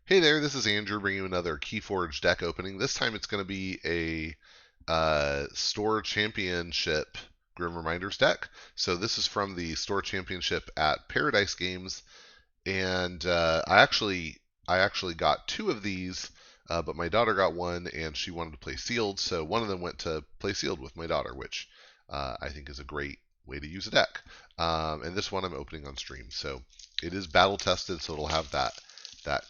Hey there, this is Andrew bringing you another Keyforge deck opening. This time it's going to be a Store Championship Grim Reminders deck. So this is from the Store Championship at Paradise Games, and I actually got two of these, but my daughter got one and she wanted to play sealed, so one of them went to play sealed with my daughter, which I think is a great way to use a deck. And this one I'm opening on stream, so it is battle tested, so it'll have that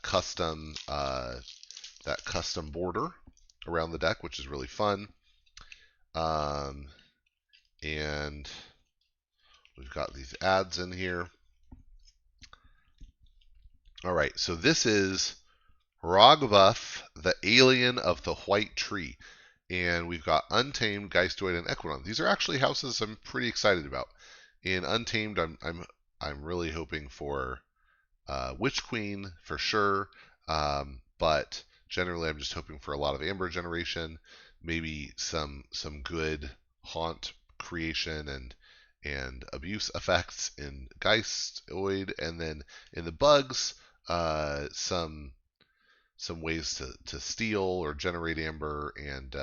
custom that custom border around the deck, which is really fun. And we've got these ads in here. All right, so this is Raghbuff, the Alien of the White Tree, and we've got Untamed, Geistoid, and Equidon. These are actually houses I'm pretty excited about. In Untamed, I'm really hoping for Witch Queen for sure, but generally I'm just hoping for a lot of Amber generation, maybe some good haunt creation and abuse effects in Geistoid, and then in the bugs, some ways to steal or generate Amber and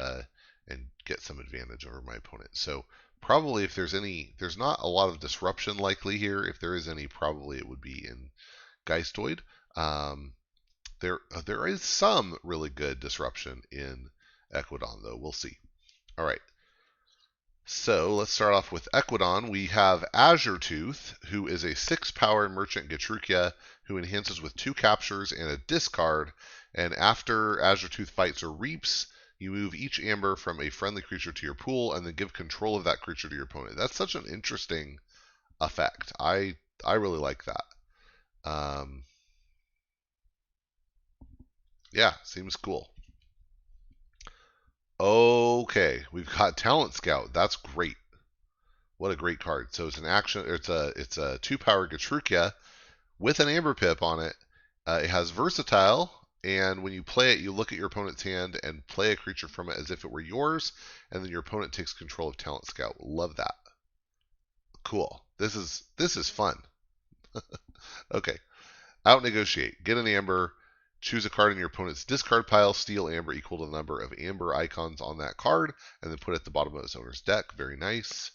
get some advantage over my opponent. So probably if there's not a lot of disruption likely here. If there is any, probably it would be in Geistoid. There is some really good disruption in Equidon, though. We'll see. All right. So let's start off with Equidon. We have Azure Tooth, who is a 6-power merchant Getrukia who enhances with 2 captures and a discard. And after Azure Tooth fights or reaps, you move each amber from a friendly creature to your pool and then give control of that creature to your opponent. That's such an interesting effect. I really like that. Yeah, seems cool. Okay, we've got Talent Scout. That's great. What a great card. So it's an action. It's a 2-power Getrukia with an Amber Pip on it. It has Versatile, and when you play it, you look at your opponent's hand and play a creature from it as if it were yours, and then your opponent takes control of Talent Scout. Love that. Cool. This is fun. Okay. Out negotiate. Get an Amber. Choose a card in your opponent's discard pile, steal Amber equal to the number of Amber icons on that card, and then put it at the bottom of its owner's deck. Very nice.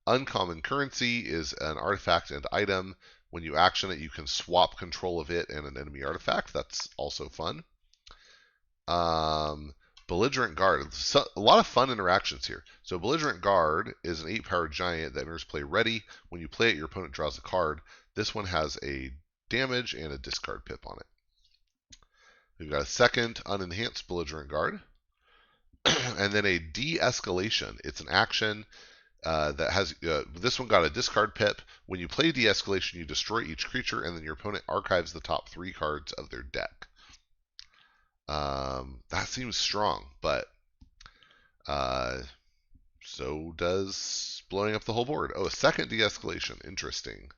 Uncommon Currency is an artifact and item. When you action it, you can swap control of it and an enemy artifact. That's also fun. Belligerent Guard. So, a lot of fun interactions here. So Belligerent Guard is an 8-power giant that enters play ready. When you play it, your opponent draws a card. This one has a damage and a discard pip on it. We've got a second unenhanced Belligerent Guard. And then a De-Escalation. It's an action that has this one got a discard pip. When you play De-Escalation, you destroy each creature, and then your opponent archives the top 3 cards of their deck. That seems strong, but so does blowing up the whole board. Oh, a second De-Escalation. Interesting.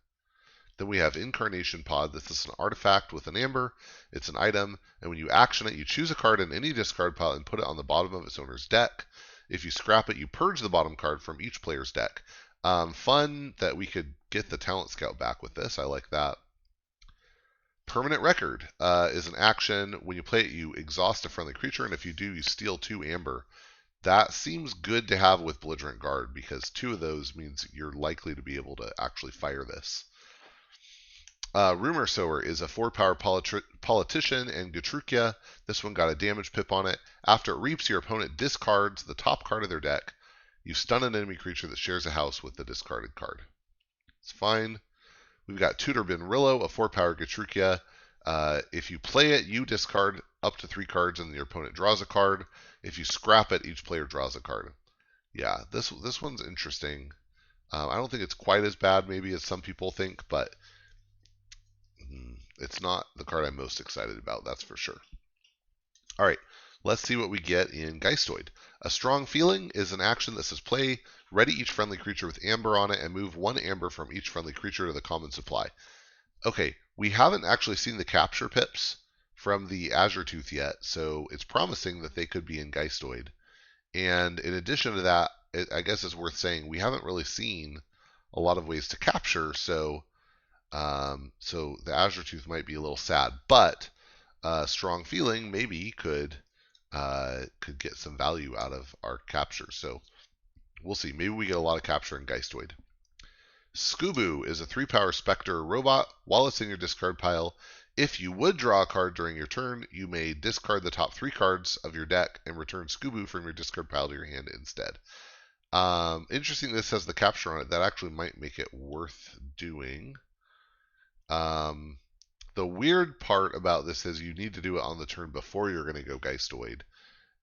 Then we have Incarnation Pod. This is an artifact with an amber. It's an item, and when you action it, you choose a card in any discard pile and put it on the bottom of its owner's deck. If you scrap it, you purge the bottom card from each player's deck. Fun that we could get the Talent Scout back with this. I like that. Permanent Record is an action. When you play it, you exhaust a friendly creature, and if you do, you steal 2 amber. That seems good to have with Belligerent Guard, because 2 of those means you're likely to be able to actually fire this. Rumor Sower is a 4-power politician and Getrukia. This one got a damage pip on it. After it reaps, your opponent discards the top card of their deck. You stun an enemy creature that shares a house with the discarded card. It's fine. We've got Tutor Benrillo, a 4-power Getrukia. If you play it, you discard up to 3 cards and your opponent draws a card. If you scrap it, each player draws a card. Yeah, this one's interesting. I don't think it's quite as bad maybe as some people think, but it's not the card I'm most excited about, that's for sure. All right, let's see what we get in Geistoid. A Strong Feeling is an action that says play, ready each friendly creature with amber on it, and move 1 amber from each friendly creature to the common supply. Okay, we haven't actually seen the capture pips from the Azure Tooth yet, so it's promising that they could be in Geistoid. And in addition to that, I guess it's worth saying we haven't really seen a lot of ways to capture, so the Azure Tooth might be a little sad, but Strong Feeling maybe could get some value out of our capture. So we'll see. Maybe we get a lot of capture in Geistoid. Scoobu is a 3-power Spectre robot. While it's in your discard pile, if you would draw a card during your turn, you may discard the top 3 cards of your deck and return Scoobu from your discard pile to your hand instead. Interesting, this has the capture on it. That actually might make it worth doing. The weird part about this is you need to do it on the turn before you're going to go Geistoid,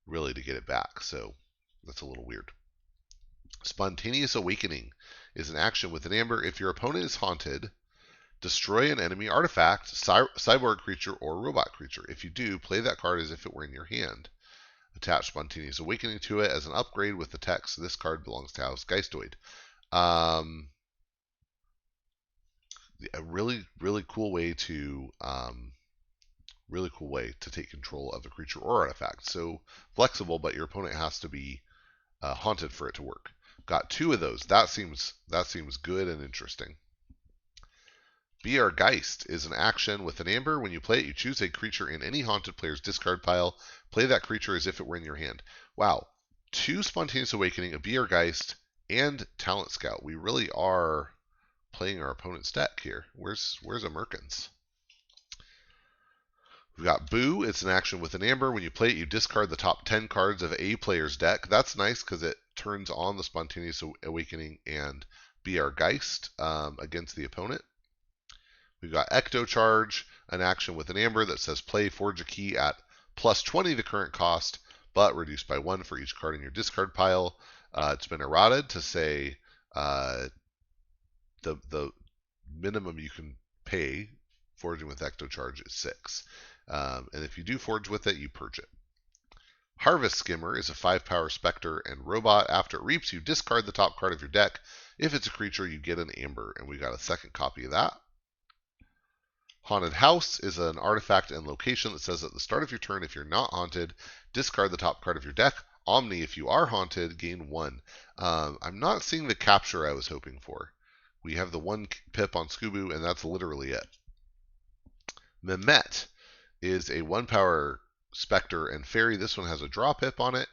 really, to get it back. So that's a little weird. Spontaneous Awakening is an action with an amber. If your opponent is haunted, destroy an enemy artifact, cyborg creature, or robot creature. If you do, play that card as if it were in your hand. Attach Spontaneous Awakening to it as an upgrade with the text, this card belongs to House Geistoid. A really cool way to take control of a creature or artifact. So flexible, but your opponent has to be haunted for it to work. Got 2 of those. That seems good and interesting. Be Our Geist is an action with an amber. When you play it, you choose a creature in any haunted player's discard pile. Play that creature as if it were in your hand. Wow. 2 Spontaneous Awakening, a Be Our Geist, and Talent Scout. We really are playing our opponent's deck here. Where's a Merkins? We've got Boo. It's an action with an amber. When you play it, you discard the top 10 cards of a player's deck. That's nice because it turns on the Spontaneous Awakening and Be Our Geist against the opponent. We've got Ecto Charge, an action with an amber that says play Forge a Key at plus 20 the current cost, but reduced by 1 for each card in your discard pile. It's been errated to say the minimum you can pay forging with Ecto Charge is 6. And if you do forge with it, you purge it. Harvest Skimmer is a 5-power Spectre and robot. After it reaps, you discard the top card of your deck. If it's a creature, you get an amber, and we got a second copy of that. Haunted House is an artifact and location that says at the start of your turn, if you're not haunted, discard the top card of your deck. Omni, if you are haunted, gain 1. I'm not seeing the capture I was hoping for. We have the 1 pip on Scoobu, and that's literally it. Mehmet is a 1-power Spectre and Fairy. This one has a draw pip on it.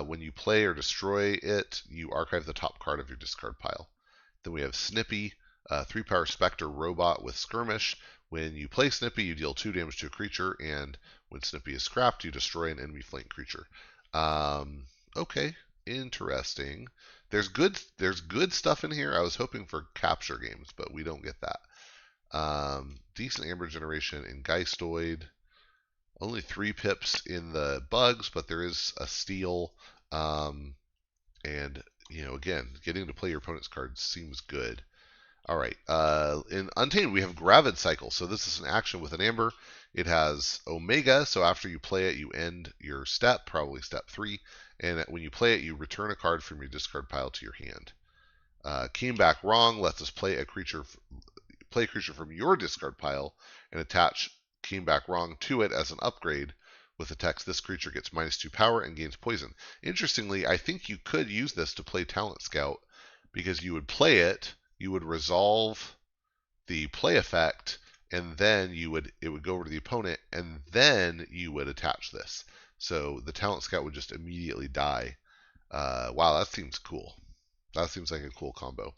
When you play or destroy it, you archive the top card of your discard pile. Then we have Snippy, a 3-power Spectre robot with Skirmish. When you play Snippy, you deal 2 damage to a creature, and when Snippy is scrapped, you destroy an enemy flank creature. Okay, interesting. There's good stuff in here. I was hoping for capture games, but we don't get that. Decent amber generation in Geistoid. Only 3 pips in the bugs, but there is a steal. And, again, getting to play your opponent's cards seems good. All right. In Untamed, we have Gravid Cycle. So this is an action with an amber. It has Omega. So after you play it, you end your step, probably step 3. And when you play it, you return a card from your discard pile to your hand. Came Back Wrong lets us play a creature from your discard pile and attach Came Back Wrong to it as an upgrade with the text, this creature gets -2 power and gains poison. Interestingly, I think you could use this to play Talent Scout because you would play it, you would resolve the play effect, and then it would go over to the opponent, and then you would attach this. So the Talent Scout would just immediately die. Wow, that seems cool. That seems like a cool combo.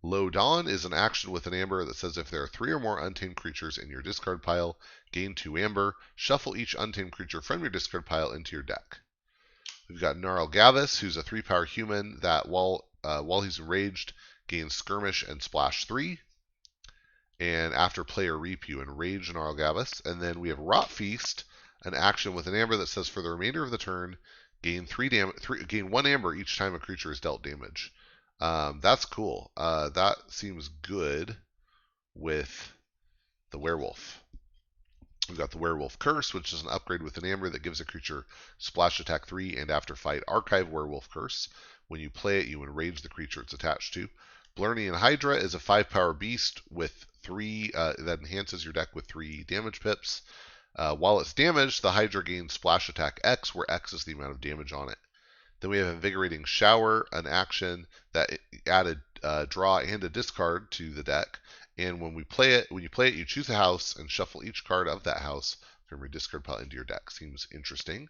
Low Dawn is an action with an amber that says if there are 3 or more untamed creatures in your discard pile, gain 2 amber. Shuffle each untamed creature from your discard pile into your deck. We've got Narlgavis, who's a 3-power human that while he's enraged, gains Skirmish and Splash 3. And after play or reap, you enrage Narlgavis. And then we have Rot Feast, an action with an amber that says for the remainder of the turn, gain 1 amber each time a creature is dealt damage. That's cool. That seems good with the Werewolf. We've got the Werewolf Curse, which is an upgrade with an amber that gives a creature Splash Attack 3 and after fight archive Werewolf Curse. When you play it, you enrage the creature it's attached to. Blernian Hydra is a 5-power beast with 3 that enhances your deck with 3 damage pips. While it's damaged, the Hydra gains Splash Attack X, where X is the amount of damage on it. Then we have Invigorating Shower, an action that added draw and a discard to the deck. And when you play it, you choose a house and shuffle each card of that house from your discard pile into your deck. Seems interesting.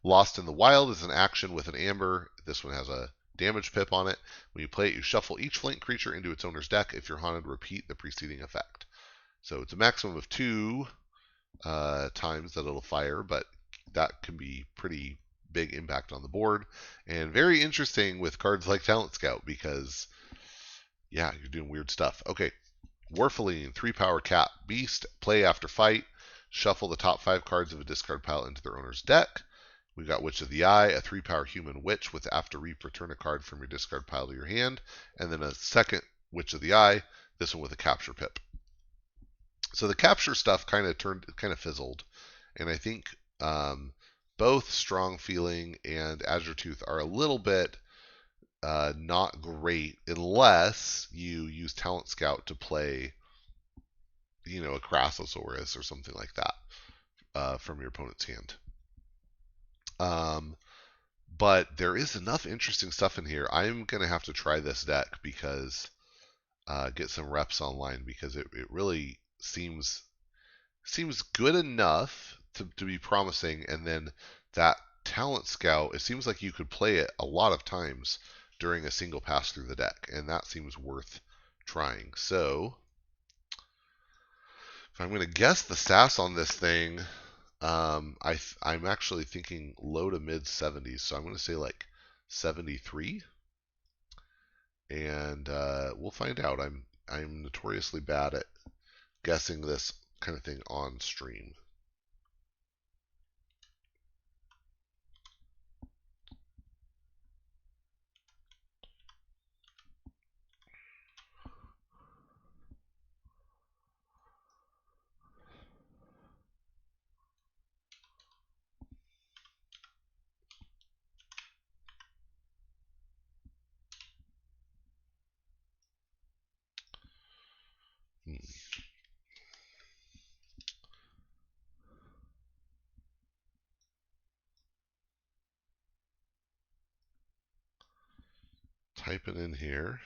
Lost in the Wild is an action with an amber. This one has a damage pip on it. When you play it, you shuffle each flank creature into its owner's deck. If you're haunted, repeat the preceding effect. So it's a maximum of 2 times that it'll fire, but that can be pretty big impact on the board. And very interesting with cards like Talent Scout because, yeah, you're doing weird stuff. Okay, Warfaline, 3-power cat beast, play after fight. Shuffle the top 5 cards of a discard pile into their owner's deck. We've got Witch of the Eye, a 3-power human witch with after reap, return a card from your discard pile to your hand. And then a second Witch of the Eye, this one with a capture pip. So the capture stuff kind of fizzled. And I think both Strong Feeling and Azure Tooth are a little bit not great unless you use Talent Scout to play, a Crassosaurus or something like that from your opponent's hand. But there is enough interesting stuff in here. I'm going to have to try this deck because get some reps online because it really seems good enough to be promising. And then that Talent Scout, it seems like you could play it a lot of times during a single pass through the deck, and that seems worth trying. So if I'm going to guess the SAS on this thing, I'm actually thinking low to mid 70s, so I'm going to say like 73, and we'll find out. I'm notoriously bad at guessing this kind of thing on stream. Type it in here.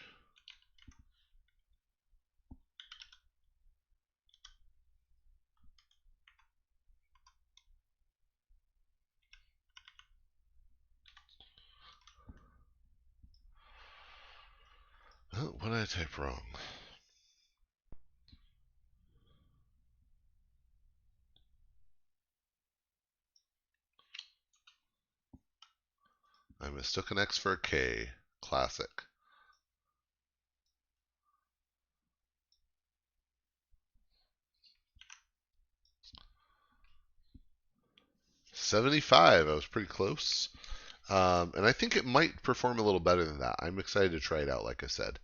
Oh, what did I type wrong? I mistook an X for a K. Classic. $75. I was pretty close. And I think it might perform a little better than that. I'm excited to try it out, like I said.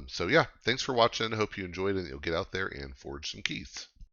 So yeah, thanks for watching. I hope you enjoyed it and you'll get out there and forge some keys.